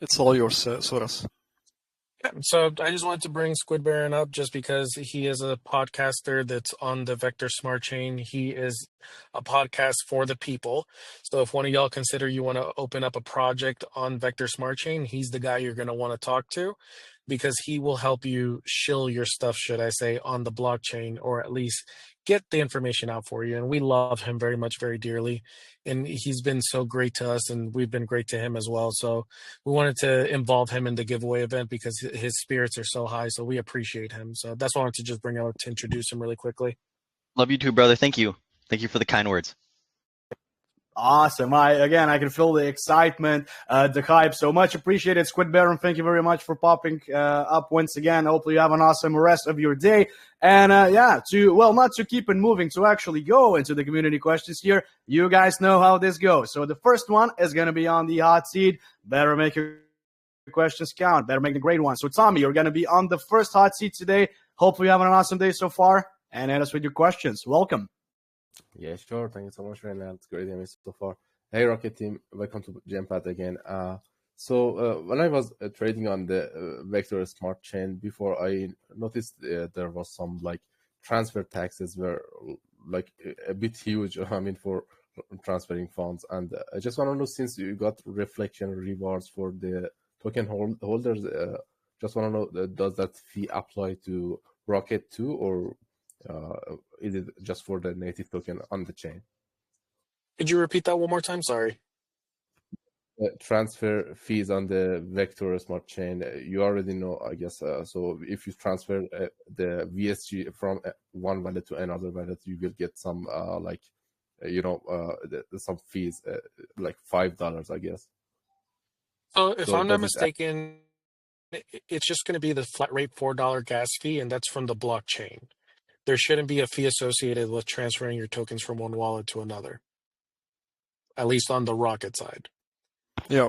It's all yours, Soras. Yeah, so I just wanted to bring Squid Baron up just because he is a podcaster that's on the Vector Smart Chain. He is a podcast for the people. So if one of y'all consider you want to open up a project on Vector Smart Chain, he's the guy you're going to want to talk to because he will help you shill your stuff, should I say, on the blockchain, or at least get the information out for you. And we love him very much, very dearly. And he's been so great to us, and we've been great to him as well. So we wanted to involve him in the giveaway event because his spirits are so high. So we appreciate him. So that's why I wanted to just bring out to introduce him really quickly. Love you too, brother. Thank you. Thank you for the kind words. Awesome. I can feel the excitement, the hype. So much appreciated, Squid Baron. Thank you very much for popping up once again. Hopefully you have an awesome rest of your day. And yeah, not to keep it moving, to actually go into the community questions here. You guys know how this goes. So the first one is going to be on the hot seat. Better make your questions count. Better make the great ones. So Tommy, you're going to be on the first hot seat today. Hopefully you're having an awesome day so far. And hit us with your questions. Welcome. Yeah, sure. Thank you so much, Rena. It's great having you so far. Hey, Rocket Team. Welcome to GemPad again. So when I was trading on the Vector Smart Chain before, I noticed there was some like transfer taxes were like a bit huge. I mean, for transferring funds. And I just want to know, since you got reflection rewards for the token holders, just want to know, does that fee apply to Rocket too, or is it just for the native token on the chain? Could you repeat that one more time? Sorry. Transfer fees on the Vector Smart Chain, you already know, I guess. So if you transfer the VSG from one wallet to another wallet, you will get some some fees, like $5, I guess. So if I'm not mistaken, it's just going to be the flat rate $4 gas fee, and that's from the blockchain. There shouldn't be a fee associated with transferring your tokens from one wallet to another, at least on the Rocket side. Yeah,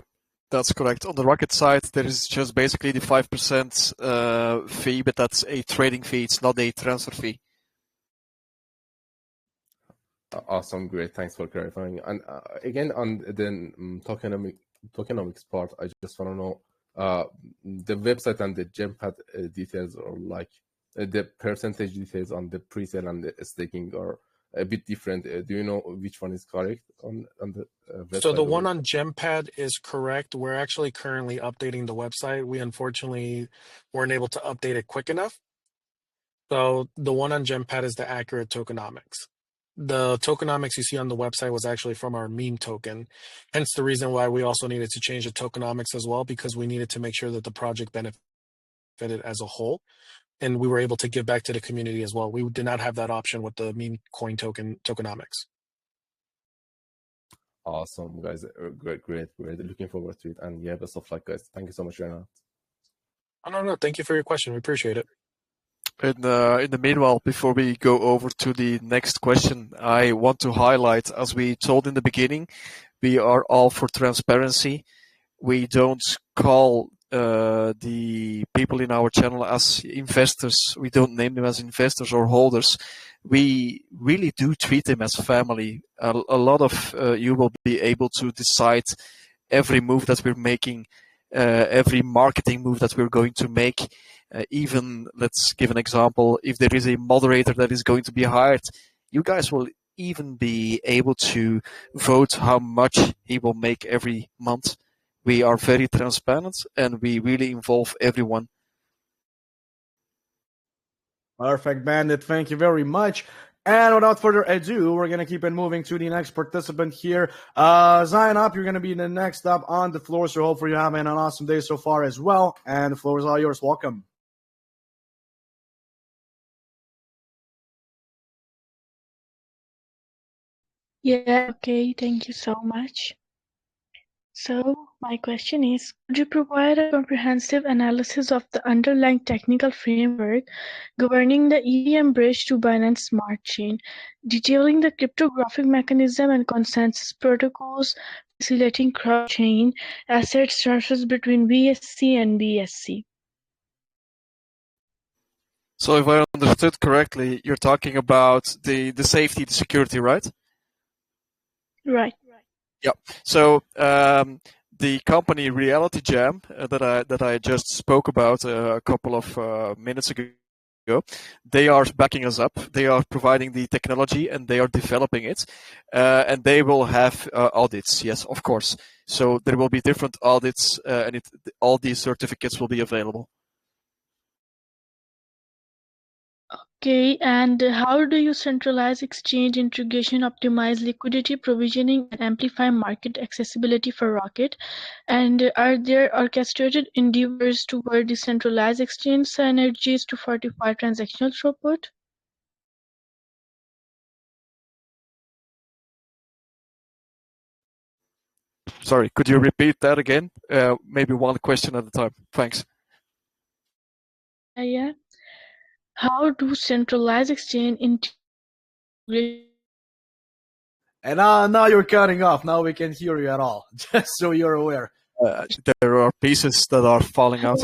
that's correct. On the Rocket side, there is just basically the 5% fee, but that's a trading fee. It's not a transfer fee. Awesome, great. Thanks for clarifying. And again, on the tokenomics part, I just want to know the website and the GemPad details, or like the percentage details on the pre-sale and the staking are a bit different. Do you know which one is correct on the website? So the one on GemPad is correct. We're actually currently updating the website. We unfortunately weren't able to update it quick enough. So the one on GemPad is the accurate tokenomics. The tokenomics you see on the website was actually from our meme token. Hence the reason why we also needed to change the tokenomics as well, because we needed to make sure that the project benefited as a whole. And we were able to give back to the community as well. We did not have that option with the meme coin tokenomics. Awesome, guys. Great. Looking forward to it. And yeah, best of luck, guys. Thank you so much, Rena. No. Thank you for your question. We appreciate it. In the meanwhile, before we go over to the next question, I want to highlight, as we told in the beginning, we are all for transparency. We don't call the people in our channel as investors. We don't name them as investors or holders. We really do treat them as family. A lot of you will be able to decide every move that we're making, every marketing move that we're going to make. Even, let's give an example, if there is a moderator that is going to be hired, you guys will even be able to vote how much he will make every month. We are very transparent and we really involve everyone. Perfect, Bandit. Thank you very much. And without further ado, we're going to keep it moving to the next participant here. Zion Up, you're going to be the next up on the floor, so hopefully you're having an awesome day so far as well. And the floor is all yours. Welcome. Yeah, okay, thank you so much. So, my question is, could you provide a comprehensive analysis of the underlying technical framework governing the EVM bridge to Binance Smart Chain, detailing the cryptographic mechanism and consensus protocols facilitating cross-chain asset transfers between VSC and BSC? So if I understood correctly, you're talking about the safety, the security, right? Right. Yeah. So the company Reality Jam that I just spoke about a couple of minutes ago, they are backing us up. They are providing the technology and they are developing it, and they will have audits. Yes, of course. So there will be different audits, and all these certificates will be available. Okay, and how do you centralize exchange integration, optimize liquidity provisioning, and amplify market accessibility for Rocket? And are there orchestrated endeavors toward decentralized exchange synergies to fortify transactional throughput? Sorry, could you repeat that again? Maybe one question at a time. Thanks. Yeah. How do centralized exchange integration? And now you're cutting off. Now we can't hear you at all. Just so you're aware. There are pieces that are falling out.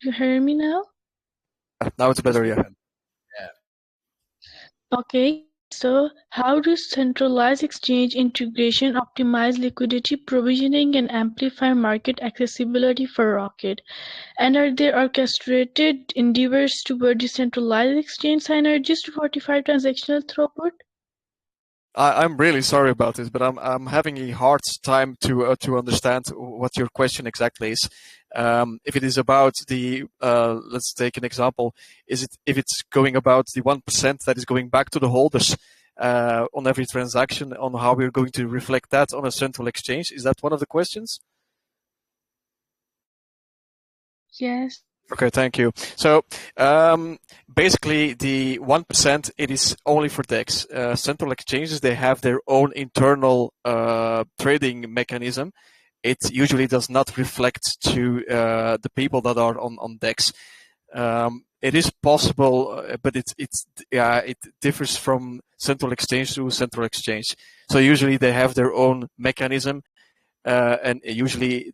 You hear me now? Now it's better, yeah. Okay, so how do centralized exchange integration optimize liquidity provisioning and amplify market accessibility for Rocket? And are there orchestrated endeavors toward decentralized exchange synergies to fortify transactional throughput? I'm really sorry about this, but I'm having a hard time to understand what your question exactly is. If it is about the let's take an example. If it's going about the 1% that is going back to the holders on every transaction, on how we're going to reflect that on a central exchange? Is that one of the questions? Yes. Okay, thank you. So basically, the 1%, it is only for DEX. Central exchanges, they have their own internal trading mechanism. It usually does not reflect to the people that are on DEX. It is possible, but it differs from central exchange to central exchange. So usually they have their own mechanism, and usually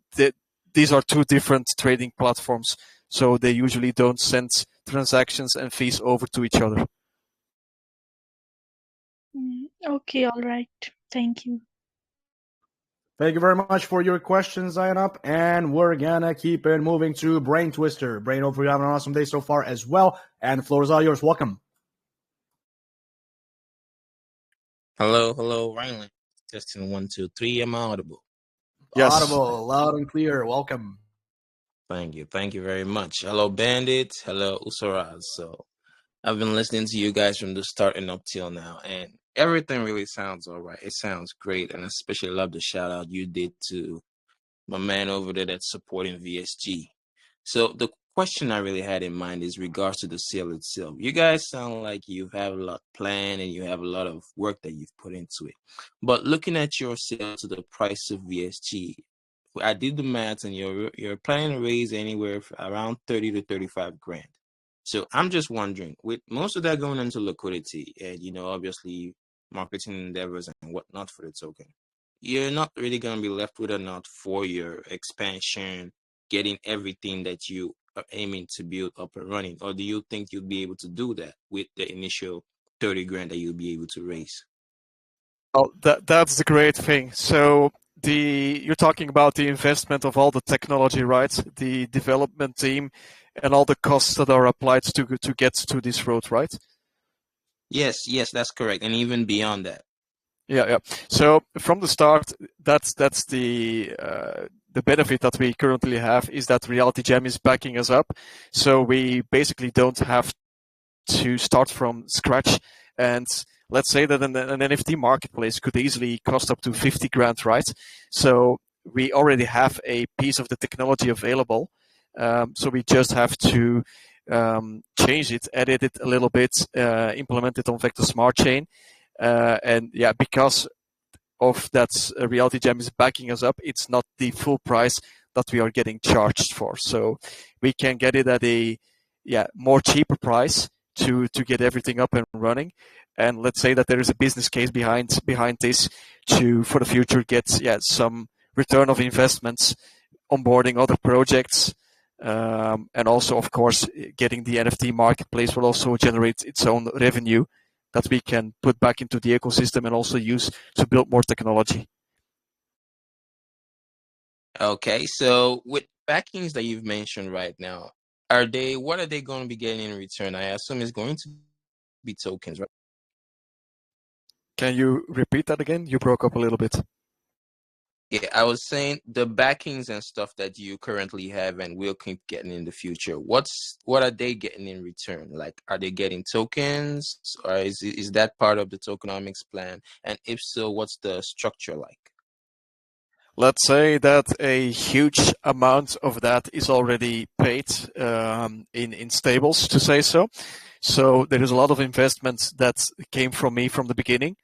these are two different trading platforms. So they usually don't send transactions and fees over to each other. Okay, all right. Thank you. Thank you very much for your questions, Zion Up. And we're gonna keep it moving to Brain Twister. Brain, hope you're having an awesome day so far as well. And the floor is all yours. Welcome. Hello, Rylan. Testing 1, 2, 3. Am I audible? Yes. Audible, loud and clear. Welcome. Thank you very much. Hello, Bandit. Hello, Usaraz. So I've been listening to you guys from the start and up till now, and everything really sounds all right. It sounds great, and I especially love the shout out you did to my man over there that's supporting VSG. So the question I really had in mind is regards to the sale itself. You guys sound like you have a lot planned and you have a lot of work that you've put into it. But looking at your sale to the price of VSG, I did the math and you're planning to raise anywhere around 30 to 35 grand. So I'm just wondering, with most of that going into liquidity and obviously marketing endeavors and whatnot for the token, you're not really going to be left with enough for your expansion, getting everything that you are aiming to build up and running? Or do you think you'll be able to do that with the initial 30 grand that you'll be able to raise? Well, that's the great thing. So you're talking about the investment of all the technology, right? The development team and all the costs that are applied to get to this road, right? Yes, that's correct. And even beyond that. Yeah. So from the start, that's the benefit that we currently have is that Reality Gem is backing us up. So we basically don't have to start from scratch. And let's say that an NFT marketplace could easily cost up to 50 grand, right? So we already have a piece of the technology available. So we just have to change it, edit it a little bit, implement it on Vector Smart Chain. And yeah, because of that, Reality Gem is backing us up. It's not the full price that we are getting charged for. So we can get it at a more cheaper price to get everything up and running. And let's say that there is a business case behind this for the future get some return of investments, onboarding other projects, and also of course getting the NFT marketplace will also generate its own revenue that we can put back into the ecosystem and also use to build more technology. Okay, so with backings that you've mentioned right now, what are they going to be getting in return? I assume it's going to be tokens, right? Can you repeat that again? You broke up a little bit. Yeah, I was saying the backings and stuff that you currently have and will keep getting in the future. What are they getting in return? Like, are they getting tokens, or is that part of the tokenomics plan? And if so, what's the structure like? Let's say that a huge amount of that is already paid in stables, to say so. So there is a lot of investments that came from me from the beginning.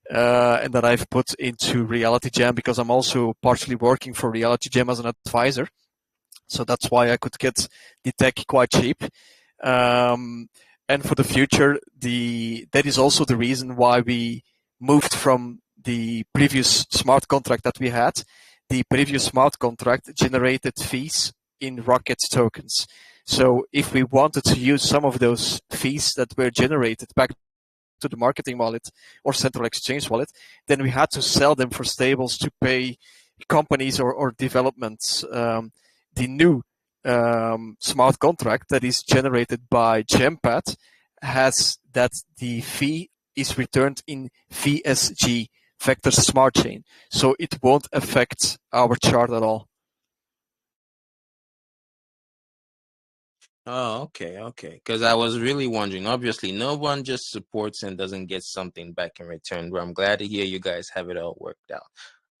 And that I've put into Reality Gem because I'm also partially working for Reality Gem as an advisor. So that's why I could get the tech quite cheap. And for the future, that is also the reason why we moved from the previous smart contract that we had. The previous smart contract generated fees in Rocket tokens. So if we wanted to use some of those fees that were generated back to the marketing wallet or central exchange wallet, then we had to sell them for stables to pay companies or developments. The new smart contract that is generated by GemPad has that the fee is returned in VSG, Vector Smart Chain. So it won't affect our chart at all. Oh, okay. Because I was really wondering. Obviously, no one just supports and doesn't get something back in return. But I'm glad to hear you guys have it all worked out.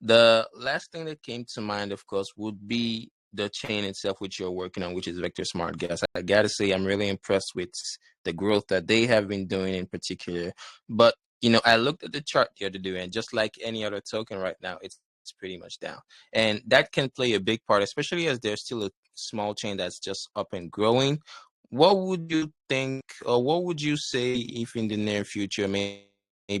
The last thing that came to mind, of course, would be the chain itself, which you're working on, which is Vector Smart Gas. I gotta say, I'm really impressed with the growth that they have been doing in particular. But I looked at the chart the other day, and just like any other token right now, it's pretty much down, and that can play a big part, especially as there's still a small chain that's just up and growing. What would you think, or what would you say if in the near future maybe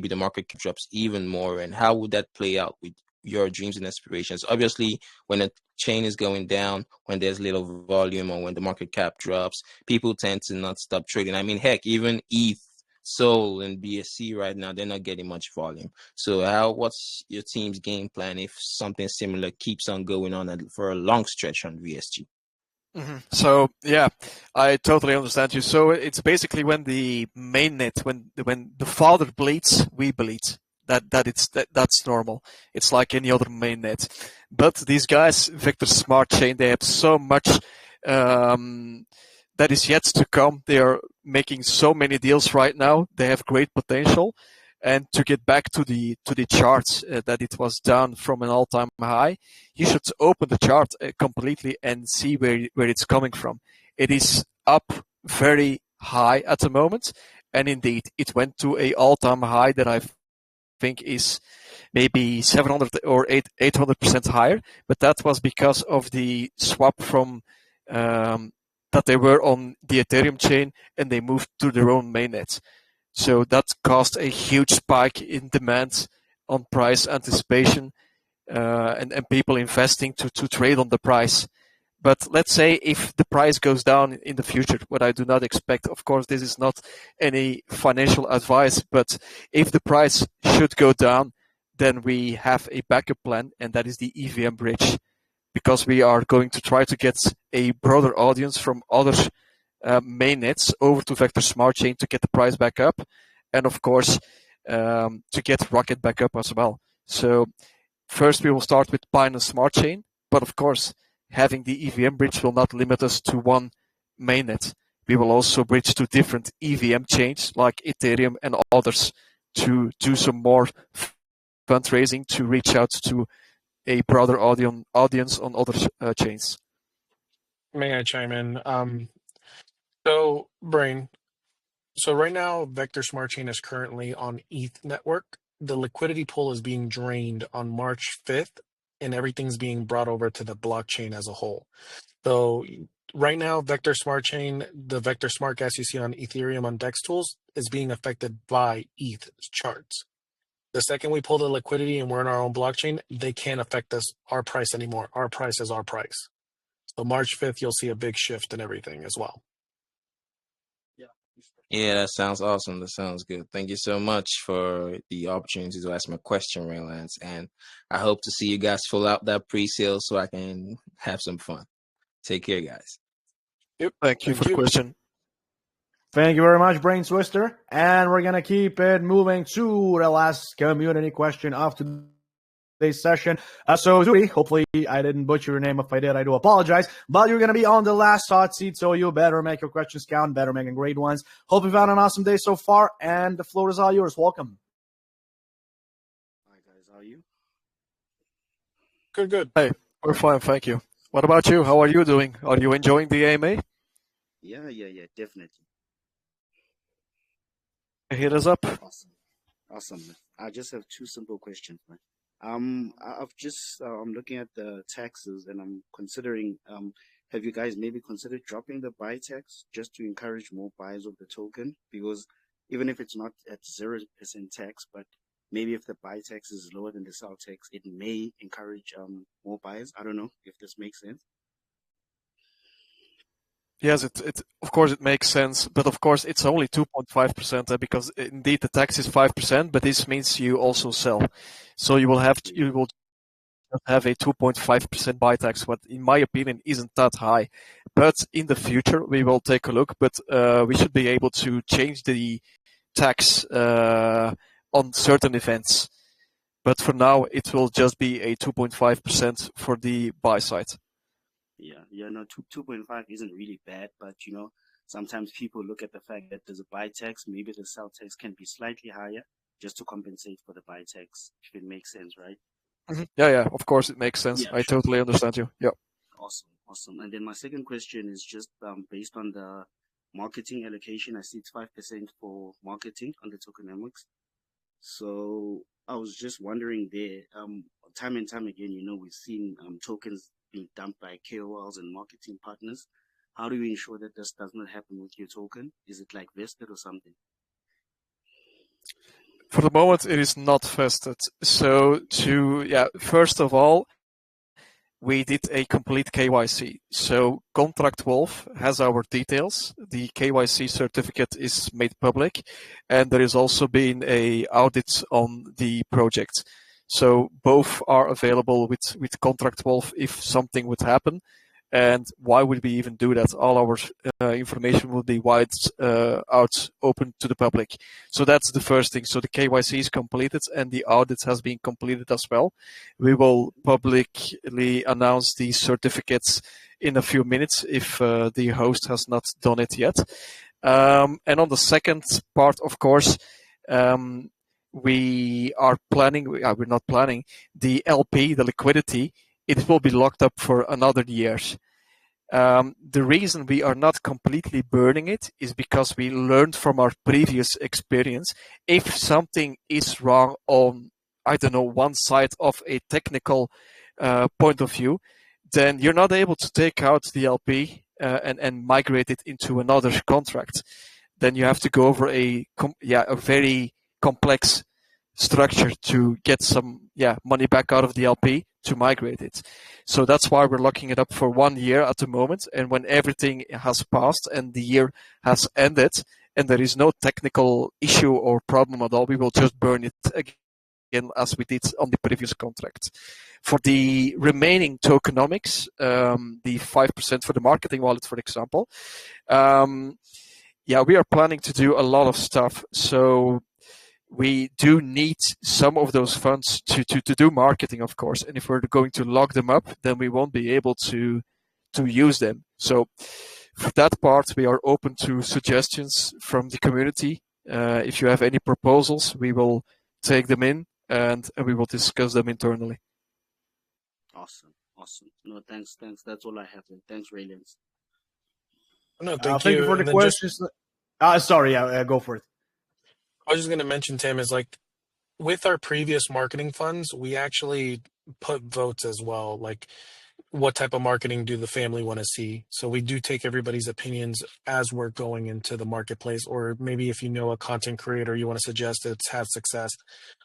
the market cap drops even more, and how would that play out with your dreams and aspirations? Obviously, when a chain is going down, when there's little volume, or when the market cap drops, people tend to not stop trading. I mean, heck, even ETH, Sol, and BSC right now, they're not getting much volume. So what's your team's game plan if something similar keeps on going on for a long stretch on VSG? Mm-hmm. So yeah, I totally understand you. So it's basically when the mainnet, when the father bleeds, we bleed. That's normal. It's like any other mainnet. But these guys, Vector Smart Chain, they have so much that is yet to come. They are making so many deals right now. They have great potential. And to get back to the charts that it was down from an all-time high, you should open the chart completely and see where it's coming from. It is up very high at the moment, and indeed it went to a all-time high that I think is maybe 700 or 800% higher. But that was because of the swap from that they were on the Ethereum chain and they moved to their own mainnet. So that caused a huge spike in demand on price anticipation. and people investing to trade on the price. But let's say if the price goes down in the future, what I do not expect, of course, this is not any financial advice, but if the price should go down, then we have a backup plan, and that is the EVM bridge, because we are going to try to get a broader audience from other mainnets over to Vector Smart Chain to get the price back up, and of course, to get Rocket back up as well. So first we will start with Binance Smart Chain, but of course, having the EVM bridge will not limit us to one mainnet. We will also bridge to different EVM chains like Ethereum and others to do some more fundraising to reach out to a broader audience on other chains. May I chime in? So, Brain, so right now, Vector Smart Chain is currently on ETH network. The liquidity pool is being drained on March 5th, and everything's being brought over to the blockchain as a whole. So right now, Vector Smart Chain, the Vector Smart Gas you see on Ethereum on DEX tools is being affected by ETH charts. The second we pull the liquidity and we're in our own blockchain, they can't affect our price anymore. Our price is our price. So March 5th, you'll see a big shift in everything as well. Yeah, that sounds awesome. That sounds good. Thank you so much for the opportunity to ask my question, Raylance. And I hope to see you guys fill out that pre-sale so I can have some fun. Take care, guys. Yep. Thank you for the question. Thank you very much, Brain Twister. And we're going to keep it moving to the last community question of today's session. So, Zuri, hopefully I didn't butcher your name. If I did, I do apologize. But you're going to be on the last hot seat, so you better make your questions count, better make great ones. Hope you've had an awesome day so far, and the floor is all yours. Welcome. Hi, guys. How are you? Good. Hey, we're fine, thank you. What about you? How are you doing? Are you enjoying the AMA? Yeah, definitely. Hit us up. Awesome. I just have two simple questions, man. I'm looking at the taxes and I'm considering, have you guys maybe considered dropping the buy tax just to encourage more buys of the token? Because even if it's not at 0% tax, but maybe if the buy tax is lower than the sell tax, it may encourage more buys. I don't know if this makes sense. Yes, of course it makes sense, but of course it's only 2.5% because indeed the tax is 5%, but this means you also sell, so you will have a 2.5% buy tax, what in my opinion isn't that high. But in the future we will take a look, but we should be able to change the tax on certain events. But for now it will just be a 2.5% for the buy side. Yeah, no, 2.5 isn't really bad, but sometimes people look at the fact that there's a buy tax, maybe the sell tax can be slightly higher just to compensate for the buy tax, if it makes sense, right? Mm-hmm. Yeah, of course it makes sense. Yeah, I sure. totally understand you. Yeah. Awesome. And then my second question is just based on the marketing allocation. I see it's 5% for marketing on the tokenomics. So I was just wondering there, time and time again, we've seen tokens being dumped by KOLs and marketing partners. How do you ensure that this does not happen with your token? Is it like vested or something? For the moment, it is not vested. So first of all, we did a complete KYC. So Contract Wolf has our details. The KYC certificate is made public, and there has also been a audit on the project. So both are available with Contract Wolf if something would happen. And why would we even do that? All our information will be wide out, open to the public. So that's the first thing. So the KYC is completed and the audit has been completed as well. We will publicly announce the certificates in a few minutes if the host has not done it yet. And on the second part, of course, we are planning, we're not planning, the LP, the liquidity, it will be locked up for another year. The reason we are not completely burning it is because we learned from our previous experience. If something is wrong on, one side of a technical point of view, then you're not able to take out the LP and migrate it into another contract. Then you have to go over a very complex structure to get some money back out of the LP to migrate it. So that's why we're locking it up for 1 year at the moment. And when everything has passed and the year has ended and there is no technical issue or problem at all, we will just burn it again as we did on the previous contract. For the remaining tokenomics, the 5% for the marketing wallet, for example, we are planning to do a lot of stuff. So we do need some of those funds to do marketing, of course. And if we're going to lock them up, then we won't be able to use them. So for that part, we are open to suggestions from the community. If you have any proposals, we will take them in and we will discuss them internally. Awesome. No, thanks. That's all I have. Thanks, Raylians. No, thank you for the questions. Sorry, go for it. I was just going to mention, Tim, is like with our previous marketing funds, we actually put votes as well. Like, what type of marketing do the family want to see? So we do take everybody's opinions as we're going into the marketplace, or maybe if you know a content creator you want to suggest it's had success,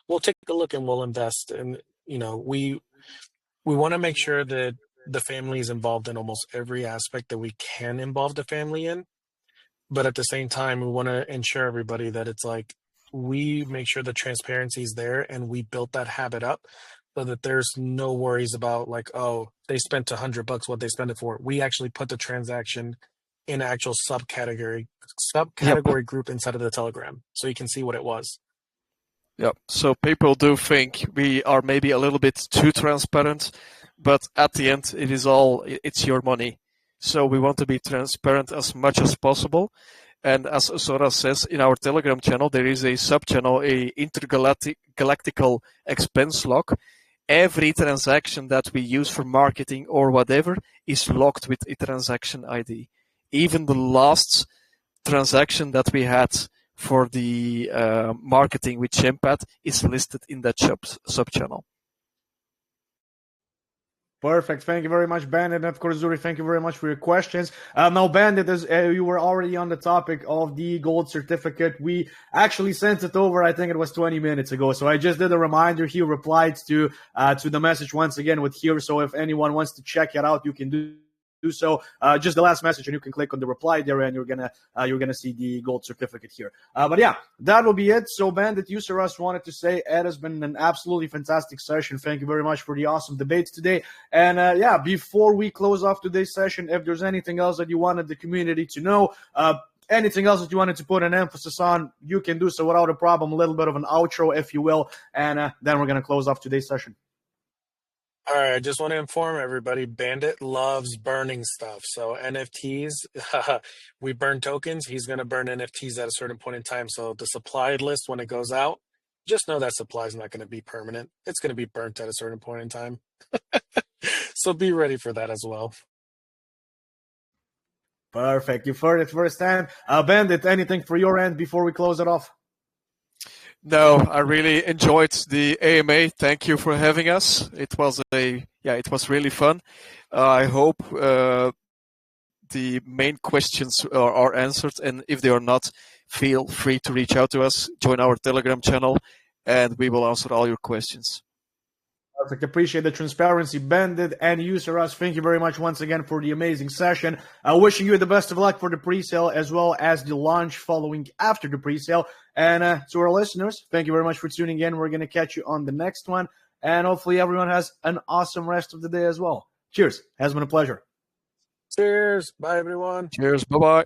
we'll take a look and we'll invest. And, you know, we want to make sure that the family is involved in almost every aspect that we can involve the family in. But at the same time, we want to ensure everybody that it's like, we make sure the transparency is there and we built that habit up so that there's no worries about like, oh, they spent $100, what they spend it for. We actually put the transaction in actual subcategory group inside of the Telegram, so you can see what it was. Yeah, so people do think we are maybe a little bit too transparent, but at the end, it's your money. So we want to be transparent as much as possible. And as Sora says, in our Telegram channel, there is a sub-channel, a intergalactical expense log. Every transaction that we use for marketing or whatever is logged with a transaction ID. Even the last transaction that we had for the marketing with GemPad is listed in that sub-channel. Perfect. Thank you very much, Bandit. And of course, Zuri, thank you very much for your questions. Now, Bandit, as you were already on the topic of the gold certificate, we actually sent it over, I think it was 20 minutes ago. So I just did a reminder. He replied to the message once again with here. So if anyone wants to check it out, you can do so. Just the last message, and you can click on the reply there, and you're gonna see the gold certificate here. But yeah, that will be it. So Bandit User Us wanted to say it has been an absolutely fantastic session. Thank you very much for the awesome debates today. And before we close off today's session, if there's anything else that you wanted the community to know, anything else that you wanted to put an emphasis on, you can do so without a problem. A little bit of an outro, if you will, and then we're gonna close off today's session. All right, I just want to inform everybody, Bandit loves burning stuff. So NFTs, we burn tokens. He's going to burn NFTs at a certain point in time. So the supply list, when it goes out, just know that supply is not going to be permanent. It's going to be burnt at a certain point in time. So be ready for that as well. Perfect. You've heard it firsthand. Bandit, anything for your end before we close it off? No, I really enjoyed the AMA. Thank you for having us. It was really fun. I hope the main questions are answered, and if they are not, feel free to reach out to us, join our Telegram channel, and we will answer all your questions. Perfect. Appreciate the transparency, Bandit and User Us. Thank you very much once again for the amazing session. Wishing you the best of luck for the pre-sale as well as the launch following after the pre-sale. And to our listeners, thank you very much for tuning in. We're going to catch you on the next one. And hopefully everyone has an awesome rest of the day as well. Cheers. Has been a pleasure. Cheers. Bye, everyone. Cheers. Bye-bye.